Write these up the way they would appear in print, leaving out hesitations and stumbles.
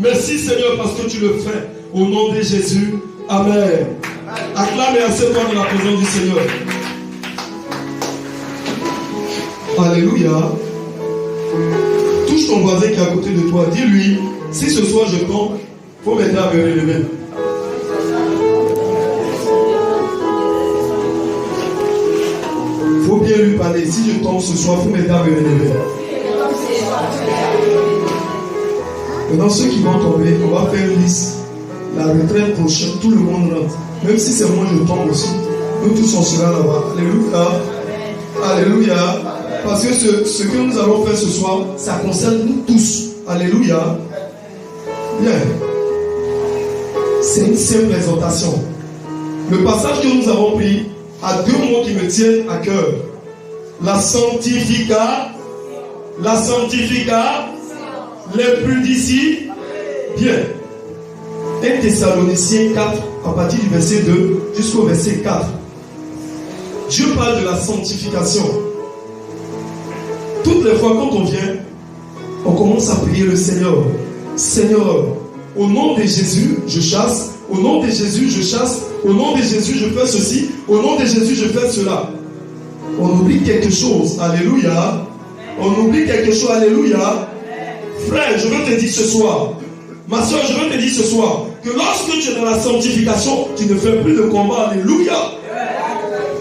Merci Seigneur parce que tu le fais. Au nom de Jésus. Amen. Acclame et assieds-toi dans la présence du Seigneur. Alléluia. Touche ton voisin qui est à côté de toi. Dis-lui, si ce soir je tombe, il faut m'aider à me relever. Il faut bien lui parler. Si je tombe ce soir, il faut m'aider à me relever. Maintenant, ceux qui vont tomber, on va faire une liste. La retraite prochaine, tout le monde rentre. Même si c'est moi, je tombe aussi. Nous tous, on sera là-bas. Alléluia. Alléluia. Parce que ce que nous allons faire ce soir, ça concerne nous tous. Alléluia. Bien. C'est une simple exhortation. Le passage que nous avons pris a deux mots qui me tiennent à cœur. La sanctification. La sanctification. Les plus d'ici. Bien. 1 Thessaloniciens 4, à partir du verset 2 jusqu'au verset 4. Dieu parle de la sanctification. Toutes les fois quand on vient, on commence à prier le Seigneur. Seigneur, au nom de Jésus, je chasse. Au nom de Jésus, je chasse. Au nom de Jésus, je fais ceci. Au nom de Jésus, je fais cela. On oublie quelque chose. Alléluia. On oublie quelque chose. Alléluia. Frère, je veux te dire ce soir. Ma soeur, je veux te dire ce soir que lorsque tu es dans la sanctification, tu ne fais plus de combat. Alléluia.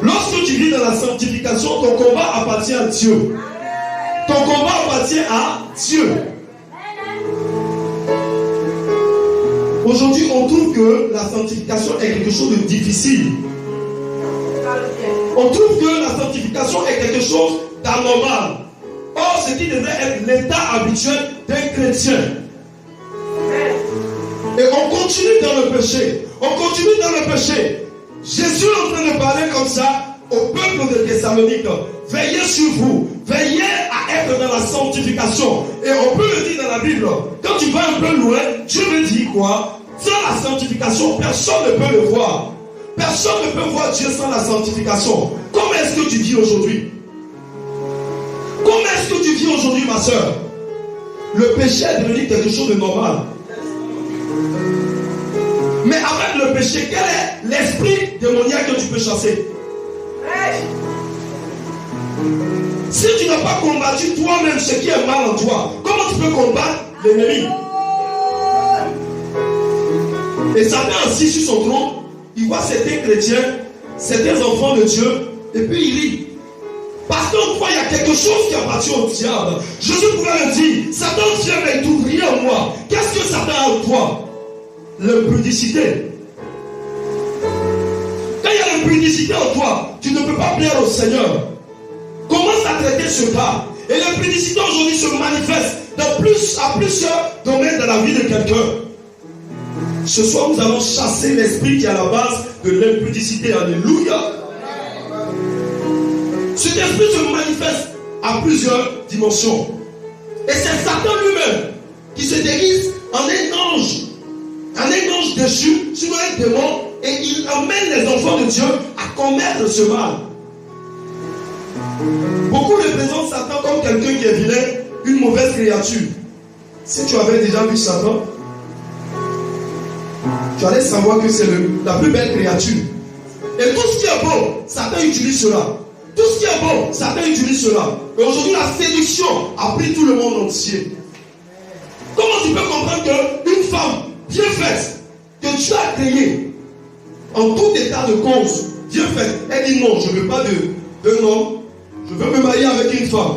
Lorsque tu vis dans la sanctification, ton combat appartient à Dieu. Ton combat appartient à Dieu. Aujourd'hui, on trouve que la sanctification est quelque chose de difficile. On trouve que la sanctification est quelque chose d'anormal. Or, ce qui devrait être l'état habituel d'un chrétien. Et on continue dans le péché. On continue dans le péché. Jésus est en train de parler comme ça au peuple de Thessalonique. Veillez sur vous. Veillez à être dans la sanctification. Et on peut le dire dans la Bible. Quand tu vas un peu loin, Dieu me dit quoi? Sans la sanctification, personne ne peut le voir. Personne ne peut voir Dieu sans la sanctification. Comment est-ce que tu vis aujourd'hui? Comment est-ce que tu vis aujourd'hui, ma soeur? Le péché est devenu quelque chose de normal. Mais avec le péché, quel est l'esprit démoniaque que tu peux chasser? Si tu n'as pas combattu toi-même ce qui est mal en toi, comment tu peux combattre l'ennemi? Et Satan assis sur son trône, il voit certains chrétiens, certains enfants de Dieu, et puis il rit. Parce qu'en toi, il y a quelque chose qui appartient au diable. Jésus pouvait le dire, Satan vient, mais il trouve rien en moi. Qu'est-ce que Satan a en toi? L'impudicité. Quand il y a l'impudicité en toi, tu ne peux pas plaire au Seigneur. Commence à traiter ce cas. Et l'impudicité aujourd'hui se manifeste à plusieurs domaines de la vie de quelqu'un. Ce soir, nous allons chasser l'esprit qui est à la base de l'impudicité. Alléluia. Cet esprit se manifeste à plusieurs dimensions. Et c'est Satan lui-même qui se déguise en un ange déchu, sinon un démon, et il emmène les enfants de Dieu à commettre ce mal. Beaucoup représentent Satan comme quelqu'un qui est vilain, une mauvaise créature. Si tu avais déjà vu Satan, tu allais savoir que c'est la plus belle créature. Et tout ce qui est bon, Satan utilise cela. Tout ce qui est bon, Satan utilise cela. Et aujourd'hui, la séduction a pris tout le monde entier. Comment tu peux comprendre qu'une femme bien faite, que tu as créée, en tout état de cause, bien faite, elle dit non, je ne veux pas d'un homme, je veux me marier avec une femme.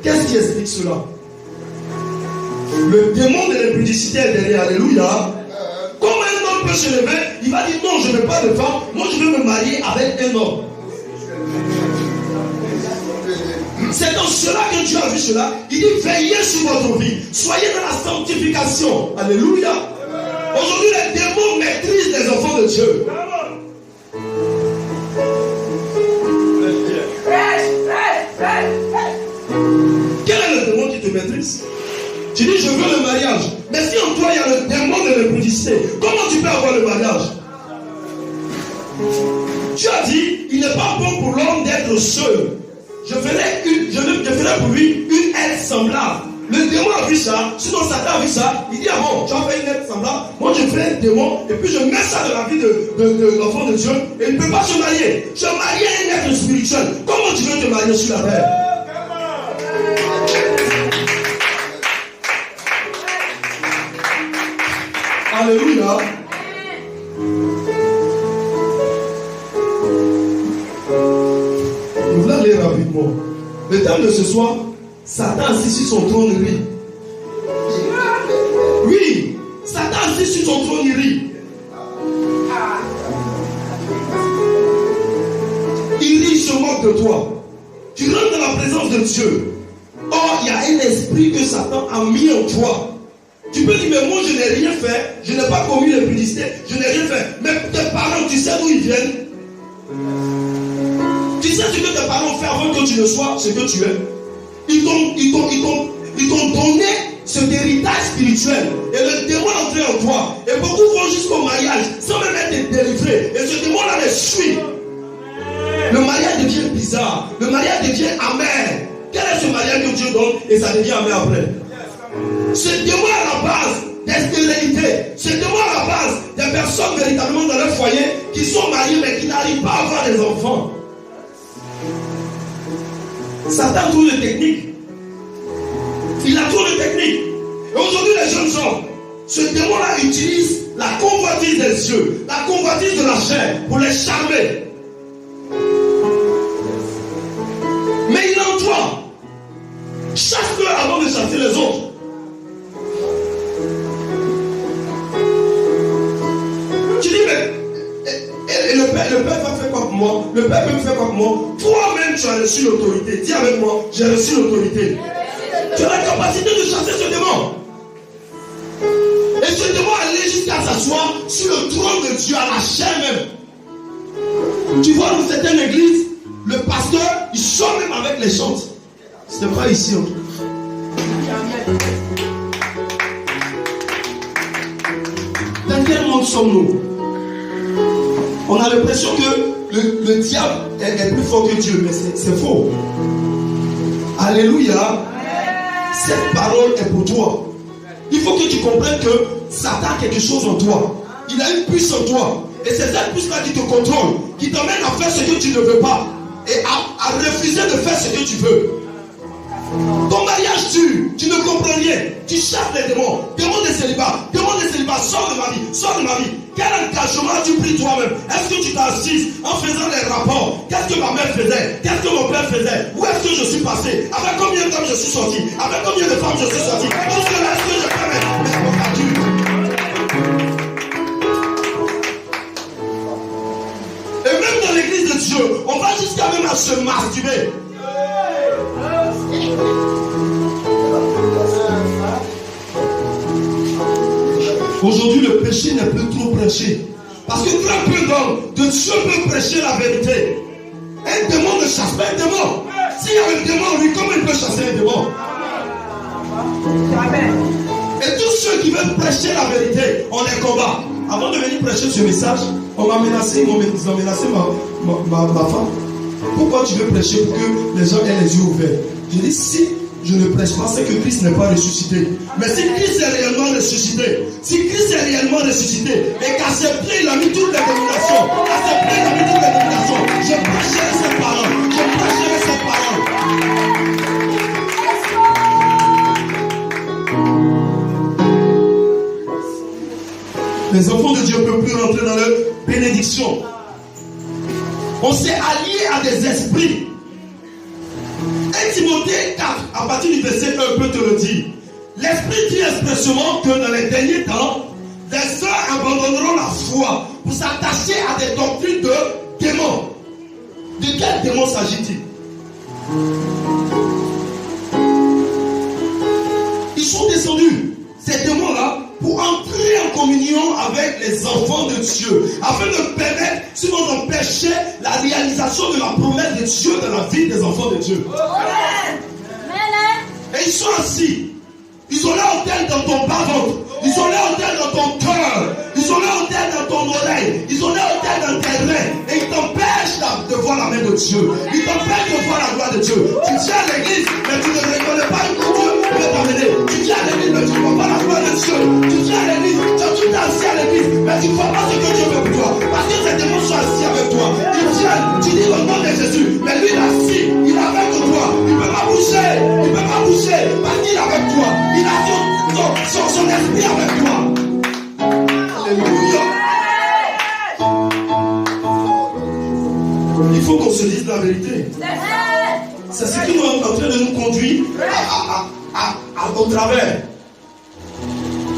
Qu'est-ce qui explique cela? Le démon de l'impudicité est derrière. Alléluia. Comment un homme peut se lever? Il va dire non, je ne veux pas de femme, moi je veux me marier avec un homme. C'est dans cela que Dieu a vu cela. Il dit veillez sur votre vie. Soyez dans la sanctification. Alléluia. Aujourd'hui, les démons maîtrisent les enfants de Dieu. Quel est le démon qui te maîtrise? Tu dis je veux le mariage. Mais si en toi il y a le démon de l'impudicité, comment tu peux avoir le mariage? Dieu a dit il n'est pas bon pour l'homme d'être seul. Je ferai pour lui une aide semblable. Le démon a vu ça, sinon Satan a vu ça, il dit, ah bon, tu as fait une lettre semblable, moi je fais un démon, et puis je mets ça dans la vie de l'enfant de Dieu, et il ne peut pas se marier. Se marier à un être spirituel. Comment tu veux te marier sur la terre? Alléluia. Je voulais aller rapidement. Le thème de ce soir, Satan assis sur son trône rit. Oui, Satan assis sur son trône rit. Il rit, se moque de toi. Tu rentres dans la présence de Dieu. Or, il y a un esprit que Satan a mis en toi. Tu peux dire, mais moi je n'ai rien fait, je n'ai pas commis l'impudicité, je n'ai rien fait. Mais tes parents, tu sais d'où ils viennent? Tu sais ce que tes parents ont fait avant que tu ne sois ce que tu es? Ils t'ont donné cet héritage spirituel. Et le démon est entré en toi. Et beaucoup vont jusqu'au mariage sans même être délivrés. Et ce démon-là les suit. Le mariage devient bizarre. Le mariage devient amer. Quel est ce mariage que Dieu donne et ça devient amer après? Ce démon à la base des stérilité. Ce démon à la base des personnes véritablement dans leur foyer qui sont mariées mais qui n'arrivent pas à avoir des enfants. Satan trouve les techniques. Il a trop de techniques. Et aujourd'hui, les jeunes gens, ce démon-là utilise la convoitise des yeux, la convoitise de la chair pour les charmer. Mais il est en toi. Chasse-le avant de chasser les autres. Tu dis, mais et le Père va faire quoi pour moi? Le Père peut me faire quoi pour moi? Toi-même, tu as reçu l'autorité. Dis avec moi, j'ai reçu l'autorité. Tu as la capacité de chasser ce démon. Et ce démon allait jusqu'à s'asseoir sur le trône de Dieu, à la chair même. Tu vois, dans certaines églises, le pasteur, il chante même avec les chantes. Ce n'est pas ici. Dans quel monde sommes-nous? On a l'impression que le diable est plus fort que Dieu, mais c'est faux. Alléluia. Cette parole est pour toi. Il faut que tu comprennes que Satan a quelque chose en toi. Il a une puce en toi. Et c'est cette puce-là qui te contrôle, qui t'emmène à faire ce que tu ne veux pas. Et à refuser de faire ce que tu veux. Ton mariage tu ne comprends rien. Tu chasses les démons. Démons de célibat. Sors de ma vie. Sors de ma vie. Quel engagement as-tu pris toi-même? Est-ce que tu t'assises en faisant les rapports? Qu'est-ce que ma mère faisait? Qu'est-ce que mon père faisait? Où est-ce que je suis passé? Avec combien d'hommes je suis sorti? Avec combien de femmes je suis sorti? Jusque-là, est-ce que je fais mes contacts? Et même dans l'église de Dieu, on va jusqu'à même à se masturber. Aujourd'hui, le péché n'est plus trop prêché. Parce que très peu d'hommes de Dieu peuvent prêcher la vérité. Un démon ne chasse pas un démon. S'il y a un démon, lui, comment il peut chasser un démon? Et tous ceux qui veulent prêcher la vérité, on les combat. Avant de venir prêcher ce message, on m'a menacé, ils ont menacé ma femme. Pourquoi tu veux prêcher pour que les gens aient les yeux ouverts? Je dis, si je ne prêche pas, c'est que Christ n'est pas ressuscité. Mais si Christ est réellement ressuscité, et qu'à ses pieds il a mis toutes les dominations, je prêcherai cette parole. Les enfants de Dieu ne peuvent plus rentrer dans leur bénédiction. On s'est allié à des esprits. 1 Timothée 4, à partir du verset 1, peut te le dire. L'Esprit dit expressément que dans les derniers temps, les uns abandonneront la foi pour s'attacher à des doctrines de démons. De quel démon s'agit-il? Ils sont descendus, ces démons-là, pour entrer en communion avec les enfants de Dieu, afin de permettre, sinon d'empêcher la réalisation de la promesse de Dieu dans la vie des enfants de Dieu. Et ils sont assis. Ils ont leur hôtel dans ton bas-ventre. Ils ont leur hôtel dans ton cœur. Ils ont leur hôtel dans ton oreille. Ils ont leur hôtel dans tes reins. Et ils t'empêchent de voir la main de Dieu. Ils t'empêchent de voir la gloire de Dieu. Tu tiens à l'église, mais tu ne reconnais pas où Dieu veut t'amener. vérité. C'est ce qui est en train de nous conduire au travers.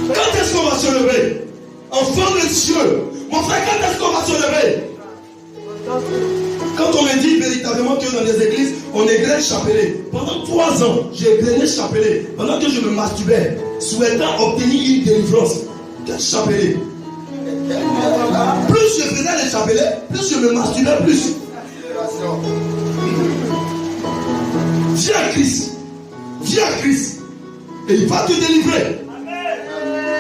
Quand est-ce qu'on va se lever? Enfant de Dieu, mon frère, quand est-ce qu'on va se lever? Quand on me dit véritablement que dans les églises, on égrène chapelet. Pendant 3 ans, j'ai égrené chapelet. Pendant que je me masturbais, souhaitant obtenir une délivrance. Quel chapelet? Plus je faisais les chapelets, plus je me masturbais plus. Viens à Christ. Viens à Christ. Et il va te délivrer.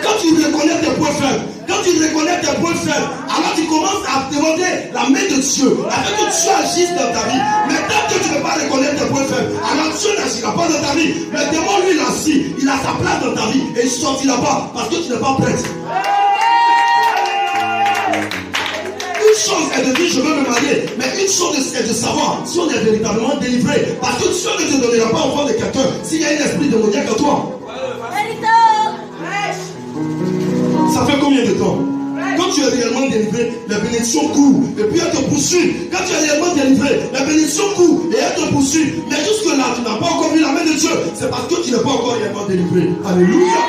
Quand tu reconnais tes points faibles, alors tu commences à demander la main de Dieu afin que Dieu agisse dans ta vie. Mais tant que tu ne peux pas reconnaître tes points faibles, alors Dieu n'agira pas dans ta vie. Le démon, lui, il a sa place dans ta vie et il ne sortira pas parce que tu n'es pas prête. Une chose est de dire je veux me marier, mais une chose est de savoir si on est véritablement délivré. Parce que Dieu ne te donnera pas enfant de quelqu'un s'il y a un esprit démoniaque en toi. Ça fait combien de temps? Quand tu es réellement délivré, la bénédiction court et puis elle te poursuit. Quand tu es réellement délivré, la bénédiction court et elle te poursuit. Mais jusque-là, tu n'as pas encore vu la main de Dieu. C'est parce que tu n'es pas encore réellement délivré. Alléluia.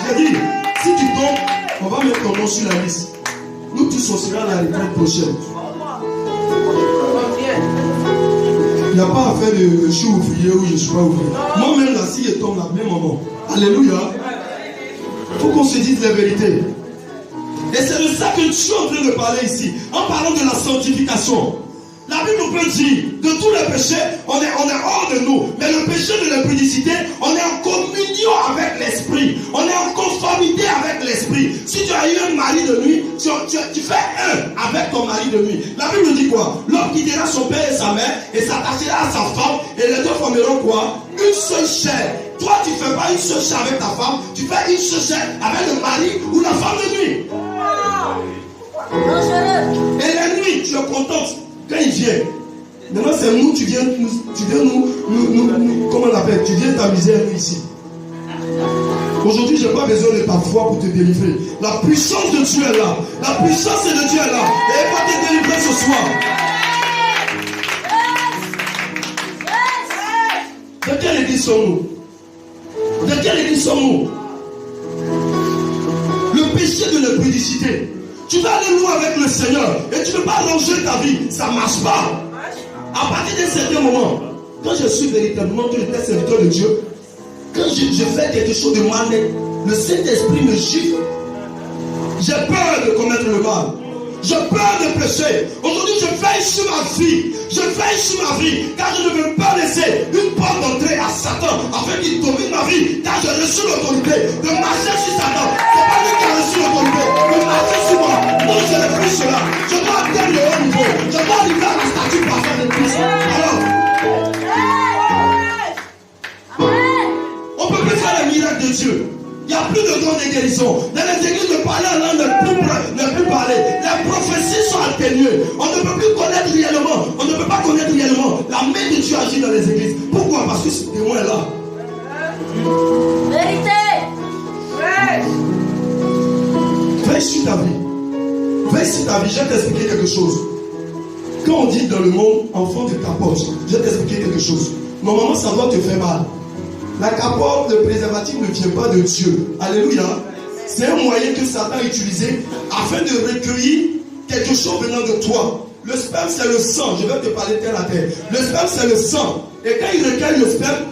J'ai dit, si tu tombes, on va mettre ton nom sur la liste. Nous tous, on sera à la retraite prochaine. Il n'y a pas à faire de je suis ouvrier ou je ne suis pas ouvrier. Moi-même, là, si je tombe là, même moment. Alléluia. Il faut qu'on se dise la vérité. Et c'est de ça que Dieu est en train de parler ici. En parlant de la sanctification. La Bible peut dire, de tous les péchés, on est hors de nous. Mais le péché de l'impudicité, on est en communion avec l'esprit. On est en conformité avec l'esprit. Si tu as eu un mari de nuit, tu fais un avec ton mari de nuit. La Bible dit quoi? L'homme quittera son père et sa mère et s'attachera à sa femme et les deux formeront quoi? Une seule chair. Toi, tu ne fais pas une seule chair avec ta femme, tu fais une seule chair avec le mari ou la femme de nuit. Et la nuit, tu es contente. Quand il vient, maintenant c'est nous, tu viens nous, comment on appelle? Tu viens t'amuser nous ici. Aujourd'hui, je n'ai pas besoin de ta foi pour te délivrer. La puissance de Dieu est là. La puissance de Dieu est là. Et elle va te délivrer ce soir. De quelle église sommes-nous? De quelle église sommes-nous? Le péché de l'impudicité. Tu vas aller loin avec le Seigneur et tu ne peux pas ranger ta vie. Ça ne marche pas. À partir d'un certain moment, quand je suis véritablement que j'étais serviteur de Dieu, quand je fais quelque chose de mal, le Saint-Esprit me gifle. J'ai peur de commettre le mal. J'ai peur de pécher. Aujourd'hui, je veille sur ma vie. Je veille sur ma vie. Car je ne veux pas laisser une porte d'entrée à Satan afin qu'il domine ma vie. Car j'ai reçu l'autorité de marcher sur Satan. C'est pas lui qui a reçu l'autorité de marcher sur moi. Non, je n'ai plus cela. Je dois atteindre le haut niveau. Je dois arriver à la statue parfaite de Christ. Alors, on ne peut plus faire les miracles de Dieu. Il n'y a plus de dons de guérison. Dans les églises, de parler en langue ne plus parler. Les prophéties sont atténuées. On ne peut plus connaître réellement. On ne peut pas connaître réellement. La main de Dieu agit dans les églises. Pourquoi? Parce que ce témoin est là. Vérité. Veille sur ta vie. Veille sur ta vie. Je vais t'expliquer quelque chose. Quand on dit dans le monde enfant de capote, je vais t'expliquer quelque chose. Normalement, ça doit te faire mal. La capote, le préservatif ne vient pas de Dieu. Alléluia. C'est un moyen que Satan a utilisé afin de recueillir quelque chose venant de toi. Le sperme, c'est le sang. Je vais te parler terre à terre. Le sperme, c'est le sang. Et quand il recueille le sperme,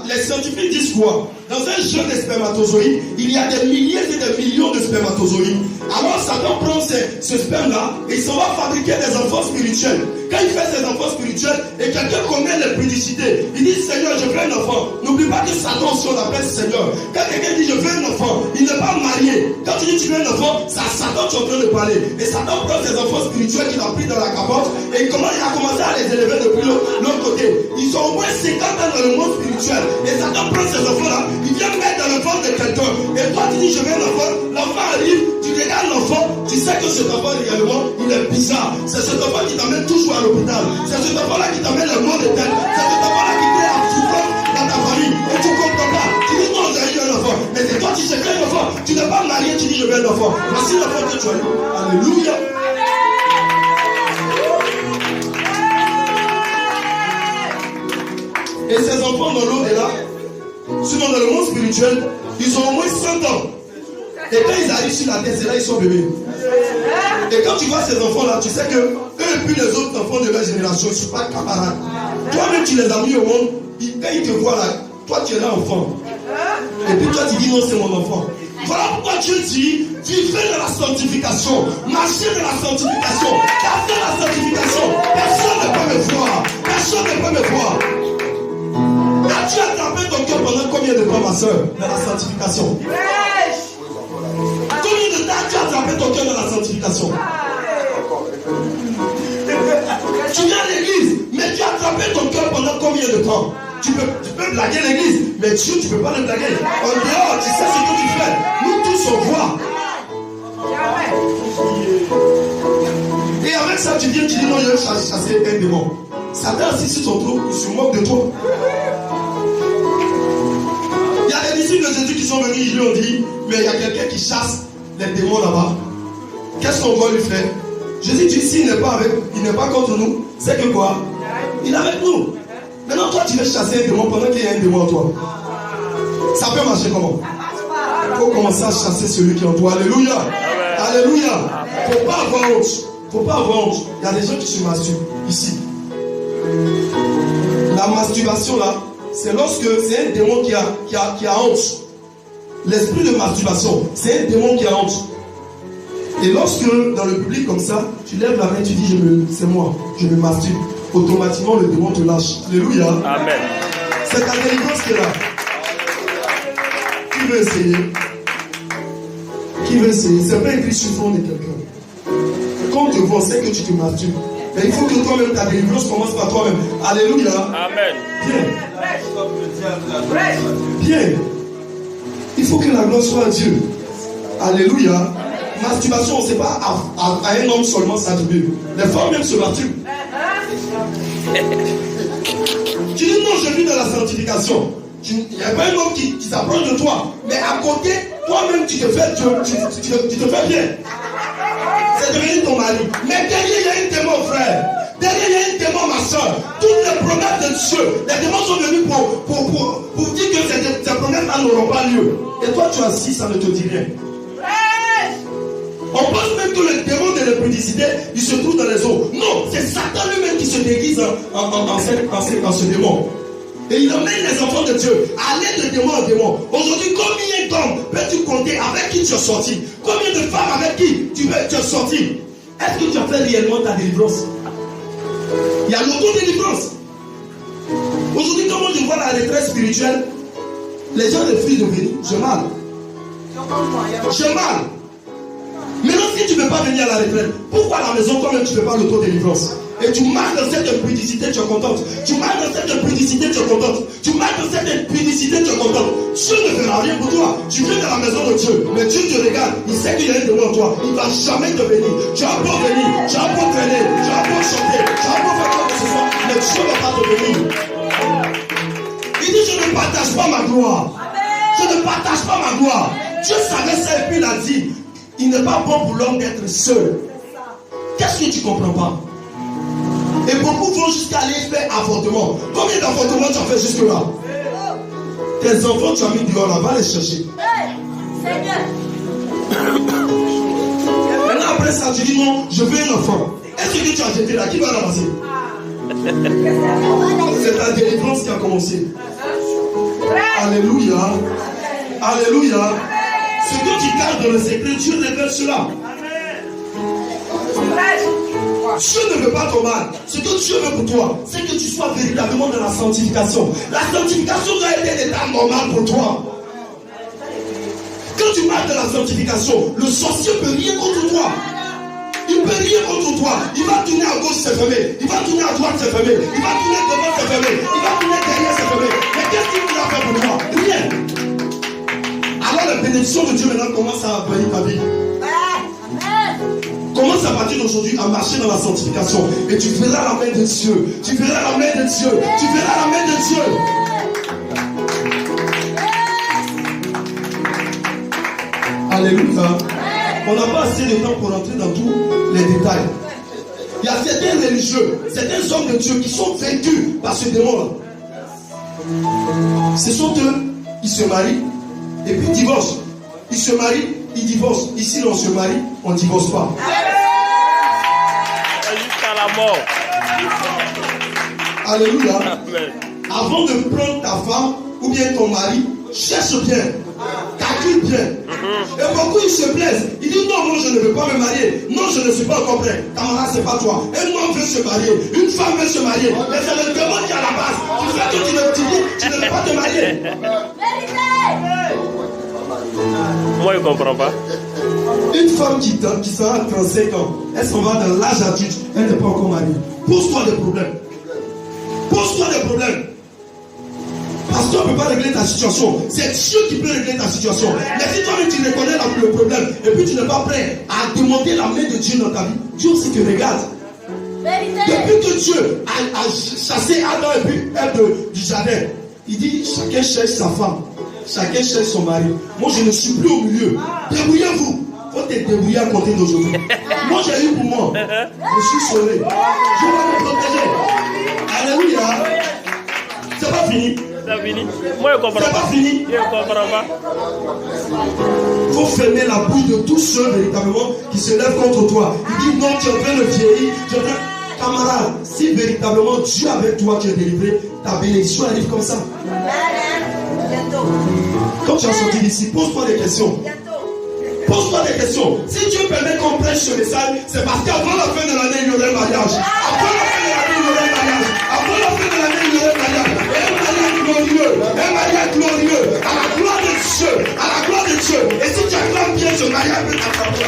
les scientifiques disent quoi? Dans un jeu de spermatozoïdes, il y a des milliers et des millions de spermatozoïdes. Alors Satan prend ce sperme-là et il s'en va fabriquer des enfants spirituels. Quand il fait ses enfants spirituels et quelqu'un connaît l'impudicité, il dit Seigneur, je veux un enfant. N'oublie pas que Satan, si on l'appelle Seigneur, quand quelqu'un dit je veux un enfant, il n'est pas marié. Quand tu dis tu veux un enfant, c'est à Satan que tu es en train de parler. Et Satan prend ses enfants spirituels qu'il a pris dans la capote et il a commencé à les élever depuis l'autre côté. Ils ont au moins 50 ans dans le monde spirituel. Et Satan prend ces enfants-là, il vient mettre dans le ventre de quelqu'un. Et toi tu dis je veux un enfant, l'enfant arrive, tu regardes l'enfant, tu sais que cet enfant réellement, il est bizarre. C'est cet enfant qui t'amène toujours à l'hôpital. C'est cet enfant-là qui t'amène le monde de tête. C'est cet enfant-là qui crée la souffrance dans ta famille. Et tu ne comprends pas. Tu dis non, j'ai eu un enfant. Mais c'est toi qui cherches un enfant. Tu n'es pas marié, tu dis je veux un enfant. Voici l'enfant que tu as eu. Alléluia. enfants dans l'au-delà, sinon dans le monde spirituel, ils ont au moins 100 ans. Et quand ils arrivent sur la terre, c'est là ils sont bébés. Et quand tu vois ces enfants-là, tu sais que eux et puis les autres enfants de leur génération, ils ne sont pas camarades. Toi-même, tu les as mis au monde, quand ils te voient là, toi tu es là enfant. Et puis toi tu dis non, c'est mon enfant. Voilà pourquoi Dieu dit, vivez dans la sanctification, marchez dans la sanctification, gardez la sanctification. Personne ne peut me voir. Personne ne peut me voir. As-tu attrapé ton cœur pendant combien de temps, ma soeur, dans la sanctification? Combien de temps as-tu attrapé ton cœur dans la sanctification? Tu viens à l'église, mais tu as attrapé ton cœur pendant combien de temps? Tu peux blaguer l'église, mais Dieu, tu ne peux pas le blaguer. En dehors, tu sais ce que tu fais. Nous tous, on voit. Et avec ça, tu viens, tu dis non, je vais chasser un démon. Satan assis sur ton trône, il se moque de toi. Il y a des disciples de Jésus qui sont venus, ils lui ont dit, mais il y a quelqu'un qui chasse les démons là-bas. Qu'est-ce qu'on doit lui faire? Jésus dit, s'il n'est pas avec, il n'est pas contre nous, c'est que quoi? Il est avec nous. Maintenant, toi, tu veux chasser un démon pendant qu'il y a un démon en toi. Ça peut marcher comment? Il faut commencer à chasser celui qui est en toi. Alléluia. Alléluia. Il ne faut pas avoir honte. Il ne faut pas avoir honte. Il y a des gens qui se masturbent ici. La masturbation là, c'est lorsque c'est un démon qui a honte. L'esprit de masturbation, c'est un démon qui a honte. Et lorsque dans le public comme ça, tu lèves la main, tu dis c'est moi, je me masturbe. Automatiquement le démon te lâche. Alléluia. Amen. C'est ta délivrance qui est là. Qui veut essayer? Qui veut essayer? C'est pas écrit sur le front de quelqu'un. Quand tu vois, c'est que tu te masturbes. Mais il faut que toi-même, ta délivrance commence par toi-même. Alléluia. Amen. Bien. Bien. Il faut que la gloire soit à Dieu. Alléluia. Masturbation, c'est pas à un homme seulement s'attribuer. Les femmes même se masturbent. Tu dis non, je vis dans la sanctification. Il n'y a pas un homme qui s'approche de toi. Mais à côté, toi-même, tu te fais bien. C'est devenu ton mari. Mais derrière, il y a un démon, frère. Derrière, il y a un démon, ma soeur. Toutes les promesses de Dieu, les démons sont venus pour dire que ces promesses-là n'auront pas lieu. Et toi, tu es assis, ça ne te dit rien. On pense même que le démon de l'impudicité, il se trouve dans les eaux. Non, c'est Satan lui-même qui se déguise en ce démon. Et il emmène les enfants de Dieu à aller de démon en démon. Aujourd'hui, combien d'hommes peux-tu compter avec qui tu es sorti? Combien de femmes avec qui tu es sorti? Est-ce que tu as fait réellement ta délivrance? Il y a l'auto-délivrance. Aujourd'hui, comment je vois la retraite spirituelle, les gens refusent de venir. J'ai mal. J'ai mal. Maintenant, si tu ne peux pas venir à la retraite, pourquoi à la maison, quand même, tu ne fais pas l'auto-délivrance? Et tu marches dans cette impudicité, tu es contente. Tu marches dans cette impudicité, tu es contente. Tu marches dans cette impudicité, tu es contente. Dieu ne fera rien pour toi. Tu viens dans la maison de Dieu, mais Dieu te regarde. Il sait qu'il y a un démon en toi. Il ne va jamais te bénir. Tu as beau venir, tu as beau traîner, tu as beau chanter, tu as beau faire quoi que ce soit, mais Dieu ne va pas te bénir. Il dit, je ne partage pas ma gloire. Je ne partage pas ma gloire. Dieu savait ça et puis il a dit, il n'est pas bon pour l'homme d'être seul. Qu'est-ce que tu ne comprends pas? Et beaucoup vont jusqu'à aller faire avortement. Combien d'avortements tu as fait jusque-là? Tes enfants, tu as mis dehors là, va les chercher. Maintenant, après ça, tu dis non, je veux un enfant. Est-ce que tu as jeté là? Qui va ramasser? C'est ta délivrance qui a commencé. Alléluia. Alléluia. Ce que tu gardes dans le secret, Dieu révèle cela. Dieu ne veut pas ton mal. Ce que Dieu veut pour toi, c'est que tu sois véritablement dans la sanctification. La sanctification doit être un état normal pour toi. Quand tu marches dans la sanctification, le sorcier ne peut rien contre toi. Il ne peut rien contre toi. Il va tourner à gauche, c'est fermé. Il va tourner à droite, c'est fermé. Il va tourner devant, c'est fermé. Il va tourner derrière, c'est fermé. Mais qu'est-ce qu'il a fait pour toi? Rien. Alors la bénédiction de Dieu maintenant commence à envahir ta vie. Commence à partir d'aujourd'hui à marcher dans la sanctification. Et tu verras la main de Dieu. Tu verras la main de Dieu. Tu verras la main de Dieu. Alléluia. On n'a pas assez de temps pour rentrer dans tous les détails. Il y a certains religieux, certains hommes de Dieu qui sont vaincus par ce démon-là. Ce sont eux, ils se marient et puis ils divorcent. Ils se marient, ils divorcent. Ici, on se marie, on ne divorce pas. Jusqu'à la mort. Alléluia. Amen. Avant de prendre ta femme ou bien ton mari, cherche bien, calcule bien. Et beaucoup ils se plaisent. Ils disent non, moi je ne veux pas me marier. Non, je ne suis pas encore prêt. Camarade, c'est pas toi. Un homme veut se marier, une femme veut se marier. Mais c'est le démon qui est à la base. Tu fais que tu ne veux pas te marier. Moi, je ne comprends pas. Une femme qui sera à 35 ans, elle s'en va dans l'âge adulte, elle n'est pas encore mariée. Pose-toi des problèmes. Pose-toi des problèmes. Parce qu'on ne peut pas régler ta situation. C'est Dieu qui peut régler ta situation. Mais si toi-même tu reconnais le problème et puis tu n'es pas prêt à demander la main de Dieu dans ta vie, Dieu aussi te regarde. Depuis que Dieu a chassé Adam et puis Ève du jardin, il dit chacun cherche sa femme, chacun cherche son mari. Moi je ne suis plus au milieu. Débrouillez-vous. Il faut te débrouiller à compter d'aujourd'hui. Moi j'ai eu pour moi. Je suis sauvé. Dieu va me protéger. Alléluia. C'est pas fini. C'est fini. Moi, je ne comprends C'est pas. pas fini. Je ne comprends pas. Il faut fermer la bouche de tous ceux véritablement qui se lèvent contre toi. Ils disent non, tu es en train de vieillir. Camarade, si véritablement Dieu avec toi, tu es délivré, ta bénédiction arrive comme ça. Quand tu as sorti d'ici, pose-toi des questions. Pose-toi des questions. Si Dieu permet qu'on prêche ce message, c'est parce qu'avant la fin de l'année, il y aurait un mariage. Avant la fin de l'année, il y aurait un mariage. Avant la fin de l'année, il y aurait un mariage. Un mariage glorieux, à la gloire de Dieu, à la gloire de Dieu. Et si tu acclames bien ce mariage, peut t'acclamer.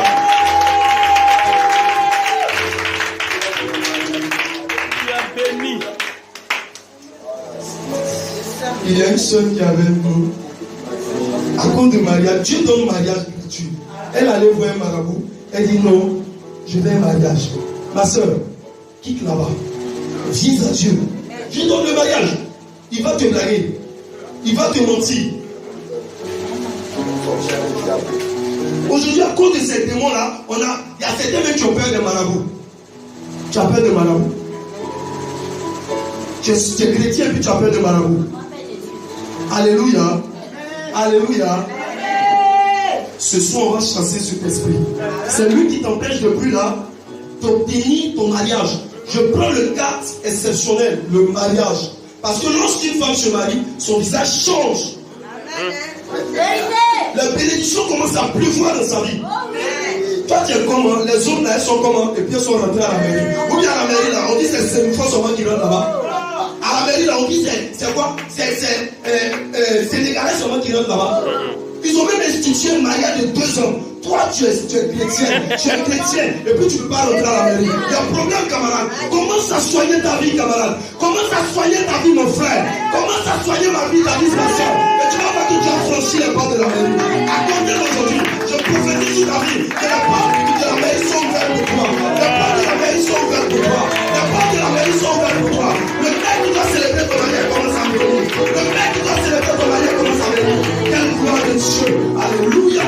Tu es béni. Il y a une soeur qui avait nous, à cause du mariage, Dieu donne mariage gratuit. Elle allait voir un marabout, elle dit non, je veux un mariage. Ma soeur, quitte là-bas, viens à Dieu. Dieu donne le mariage. Il va te blaguer. Il va te mentir. Aujourd'hui, à cause de ces démons-là, il y a certains mecs qui ont peur des marabouts. Tu as peur des marabouts. Tu es chrétien et puis tu as peur des marabouts. Alléluia. Alléluia. Ce soir, on va chasser cet esprit. C'est lui qui t'empêche depuis là d'obtenir ton mariage. Je prends le cas exceptionnel, le mariage. Parce que lorsqu'une femme se marie, son visage change. La bénédiction commence à pleuvoir dans sa vie. Toi, tu es comment? Les autres, là, elles sont comment? Et puis elles sont rentrées à la mairie. Ou bien à la mairie, là, on dit c'est une fois seulement qui rentre là-bas. À la mairie, là, on dit c'est quoi? C'est Sénégalais seulement qui rentrent là-bas. Ils ont même institué un mariage de 2 ans. Toi, tu es chrétien, et puis tu ne peux pas rentrer à la mairie. Il y a un problème, camarade. Commence à soigner ta vie, camarade. Commence à soigner ta vie, mon frère. Commence à soigner ma vie, ta vie, ma soeur. Et tu vas voir que tu as franchi les portes de la mairie. À compter d'aujourd'hui, je prophétise sur ta vie que les portes de la mairie sont ouvertes pour toi. Les portes de la mairie sont ouvertes pour toi. Les portes de la mairie sont ouvertes pour toi. Le mec qui doit célébrer ton mariage commence à venir. Le mec qui doit célébrer ton mariage commence à venir. Quelle gloire de Dieu. Alléluia.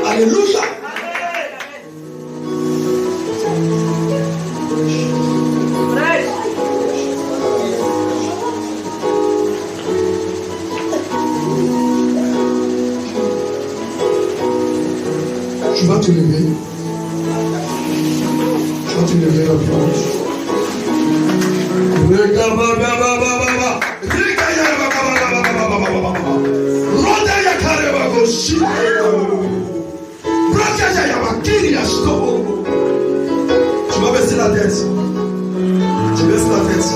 Alléluia. Tu vas te lever. Tu vas te lever rapidement. Tu vas baisser la tête. Tu baisses la tête.